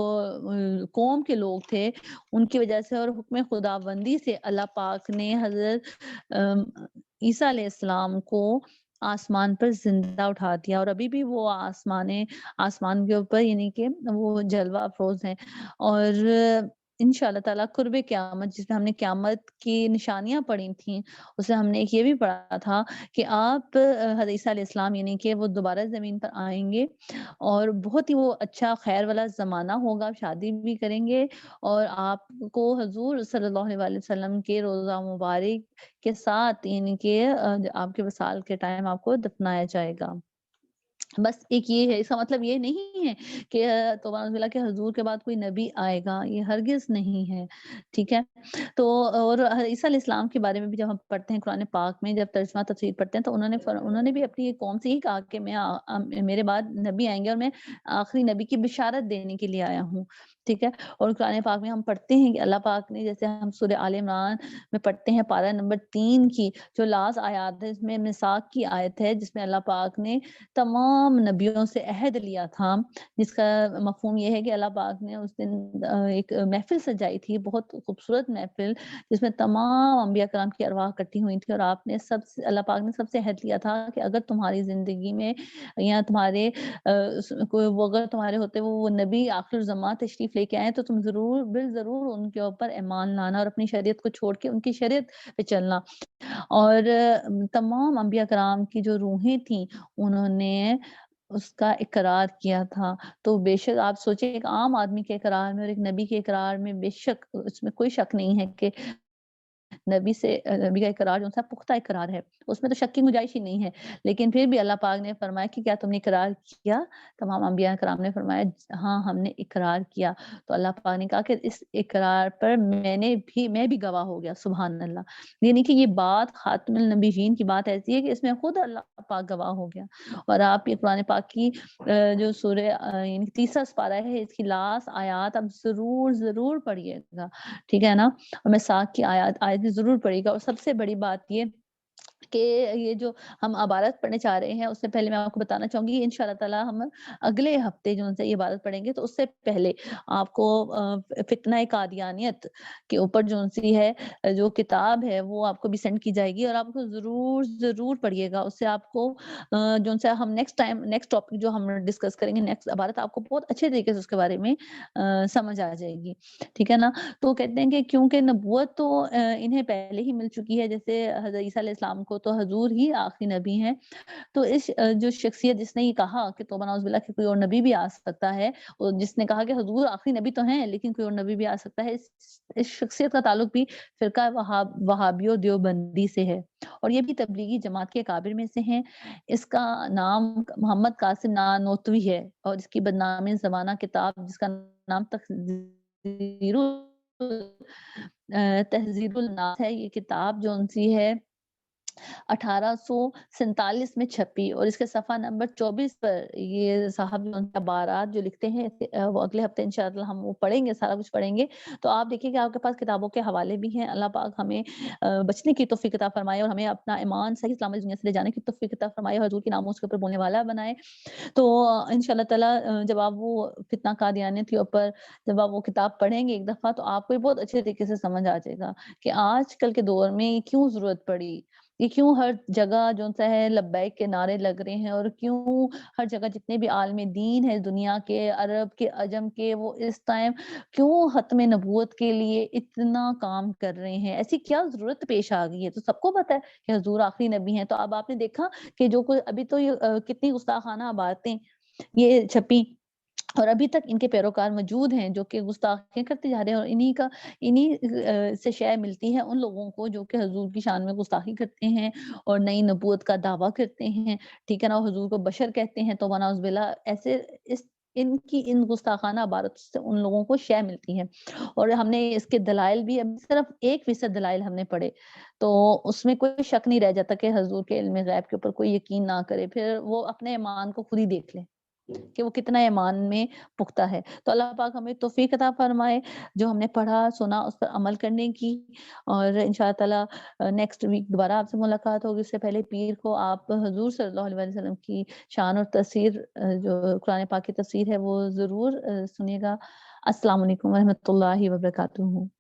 قوم کے لوگ تھے ان کی وجہ سے اور حکم خداوندی سے اللہ پاک نے حضرت عیسیٰ علیہ السلام کو آسمان پر زندہ اٹھا دیا، اور ابھی بھی وہ آسمان کے اوپر یعنی کہ وہ جلوہ افروز ہیں۔ اور انشاءاللہ تعالیٰ قرب قیامت، جس میں ہم نے قیامت کی نشانیاں پڑھی تھیں، اس میں ہم نے ایک یہ بھی پڑھا تھا کہ آپ حضرت عیسیٰ علیہ السلام یعنی کہ وہ دوبارہ زمین پر آئیں گے، اور بہت ہی وہ اچھا خیر والا زمانہ ہوگا، شادی بھی کریں گے، اور آپ کو حضور صلی اللہ علیہ وآلہ وسلم کے روضہ مبارک کے ساتھ یعنی کہ آپ کے وصال کے ٹائم آپ کو دفنایا جائے گا۔ بس ایک یہ ہے، اس کا مطلب یہ نہیں ہے کہ توبہ نعوذ باللہ کہ حضور کے بعد کوئی نبی آئے گا، یہ ہرگز نہیں ہے، ٹھیک ہے۔ تو اور عیسیٰ علیہ السلام کے بارے میں بھی جب ہم پڑھتے ہیں قرآن پاک میں، جب ترجمہ تفسیر پڑھتے ہیں تو انہوں نے بھی اپنی قوم سے ہی کہا کہ میرے بعد نبی آئیں گے اور میں آخری نبی کی بشارت دینے کے لیے آیا ہوں، ٹھیک ہے۔ اور قرآن پاک میں ہم پڑھتے ہیں کہ اللہ پاک نے، جیسے ہم سورہ آل عمران میں پڑھتے ہیں پارہ نمبر 3 کی جو لاس آیات ہے، اس میں میثاق کی آیت ہے جس میں اللہ پاک نے تمام نبیوں سے عہد لیا تھا، جس کا مفہوم یہ ہے کہ اللہ پاک نے اس دن ایک محفل سجائی تھی، بہت خوبصورت محفل، جس میں تمام انبیاء کرام کی ارواح اکٹھی ہوئی تھی، اور اللہ پاک نے سب سے عہد لیا تھا کہ اگر تمہاری زندگی میں یا تمہارے وہ اگر تمہارے ہوتے وہ نبی آخر زمان تشریف لے کے آئے تو تم بالضرور ان کے اوپر ایمان لانا اور اپنی شریعت کو چھوڑ کے ان کی شریعت پہ چلنا۔ اور تمام انبیاء کرام کی جو روحیں تھیں انہوں نے اس کا اقرار کیا تھا۔ تو بے شک آپ سوچیں ایک عام آدمی کے اقرار میں اور ایک نبی کے اقرار میں بے شک اس میں کوئی شک نہیں ہے کہ نبی سے نبی کا اقرار جو تھا پختہ اقرار ہے، اس میں تو شک کی گنجائش ہی نہیں ہے۔ لیکن پھر بھی اللہ پاک نے فرمایا کہ کیا تم نے اقرار کیا؟ تمام انبیاء کرام نے فرمایا ہاں ہم نے اقرار کیا۔ تو اللہ پاک نے کہا کہ اس اقرار پر میں بھی گواہ ہو گیا، سبحان اللہ۔ یعنی کہ یہ بات خاتم النبیین کی بات ایسی ہے کہ اس میں خود اللہ پاک گواہ ہو گیا۔ اور آپ یہ قرآن پاک کی جو سورہ یعنی تیسرا سپارہ ہے، اس کی لاسٹ آیات آپ ضرور پڑھیے گا، ٹھیک ہے نا؟ اور میثاق کی آیت ضرور پڑھیے گا۔ اور سب سے بڑی بات یہ کہ یہ جو ہم عبارت پڑھنے چاہ رہے ہیں، اس سے پہلے میں آپ کو بتانا چاہوں گی انشاءاللہ تعالی ہم اگلے ہفتے جو سے یہ عبارت پڑھیں گے، تو اس سے پہلے آپ کو فتنہ قادیانیت کے اوپر جو سی ہے جو کتاب ہے وہ آپ کو بھی سینڈ کی جائے گی، اور آپ کو ضرور پڑھیے گا۔ اس سے آپ کو جو سے ہم نیکسٹ ٹاپک جو ہم ڈسکس کریں گے، نیکسٹ عبارت آپ کو بہت اچھے طریقے سے اس کے بارے میں سمجھ آ جائے گی، ٹھیک ہے نا؟ تو کہتے ہیں کہ کیونکہ نبوت تو انہیں پہلے ہی مل چکی ہے، جیسے حضرت عیسیٰ علیہ السلام کو تو حضور ہی آخری نبی ہیں، تو اس جو شخصیت جس نے یہ کہا کہ توبہ نعوذ باللہ کہ کوئی اور نبی بھی آ سکتا ہے، اور جس نے کہا کہ حضور آخری نبی تو ہیں لیکن کوئی اور نبی بھی آ سکتا ہے، اس شخصیت کا تعلق بھی فرقہ وہابی و دیوبندی سے ہے، اور یہ بھی تبلیغی جماعت کے اکابر میں سے ہیں۔ اس کا نام محمد قاسم نانوتوی ہے، اور اس کی بدنامی زمانہ کتاب جس کا نام تہذیب الناس ہے، یہ کتاب جو سی ہے 1847 میں چھپی، اور اس کے صفحہ نمبر 24 پر یہ صاحب جو عبارات جو لکھتے ہیں، وہ اگلے ہفتے انشاءاللہ ہم وہ پڑھیں گے، سارا کچھ پڑھیں گے۔ تو آپ دیکھیں کہ آپ کے پاس کتابوں کے حوالے بھی ہیں۔ اللہ پاک ہمیں بچنے کی توفیق عطا فرمائے، اور ہمیں اپنا ایمان صحیح سلامت دنیا سے لے جانے کی توفیق عطا فرمائے، اور حضور کی ناموں کے اوپر بولنے والا بنائے۔ تو انشاءاللہ تعالی جب آپ وہ فتنہ قادیانیت کے اوپر جب آپ وہ کتاب پڑھیں گے ایک دفعہ، تو آپ کو یہ بہت اچھے طریقے سے سمجھ آ جائے گا کہ آج کل کے دور میں یہ کیوں ضرورت پڑی، یہ کیوں ہر جگہ جو سا ہے لبیک کے نعرے لگ رہے ہیں، اور کیوں ہر جگہ جتنے بھی عالم دین ہے دنیا کے، عرب کے، عجم کے، وہ اس ٹائم کیوں ختم نبوت کے لیے اتنا کام کر رہے ہیں، ایسی کیا ضرورت پیش آ گئی ہے؟ تو سب کو پتہ ہے کہ حضور آخری نبی ہیں۔ تو اب آپ نے دیکھا کہ جو کوئی ابھی تو یہ کتنی گستاخانہ باتیں یہ چھپی، اور ابھی تک ان کے پیروکار موجود ہیں جو کہ گستاخیاں کرتے جا رہے ہیں، اور انہی سے شے ملتی ہے ان لوگوں کو جو کہ حضور کی شان میں گستاخی کرتے ہیں اور نئی نبوت کا دعویٰ کرتے ہیں، ٹھیک ہے نا؟ حضور کو بشر کہتے ہیں، تو ونعوذ باللہ ایسے ان گستاخانہ عبارت سے ان لوگوں کو شے ملتی ہے۔ اور ہم نے اس کے دلائل بھی اب صرف 1% دلائل ہم نے پڑھے، تو اس میں کوئی شک نہیں رہ جاتا کہ حضور کے علم غیب کے اوپر کوئی یقین نہ کرے، پھر وہ اپنے ایمان کو خود ہی دیکھ لے کہ وہ کتنا ایمان میں پختہ ہے۔ تو اللہ پاک ہمیں توفیق عطا فرمائے جو ہم نے پڑھا سنا اس پر عمل کرنے کی، اور انشاءاللہ تعالی نیکسٹ ویک دوبارہ آپ سے ملاقات ہوگی۔ اس سے پہلے پیر کو آپ حضور صلی اللہ علیہ وسلم کی شان اور تفسیر جو قرآن پاک کی تفسیر ہے وہ ضرور سنیے گا۔ السلام علیکم ورحمۃ اللہ وبرکاتہ۔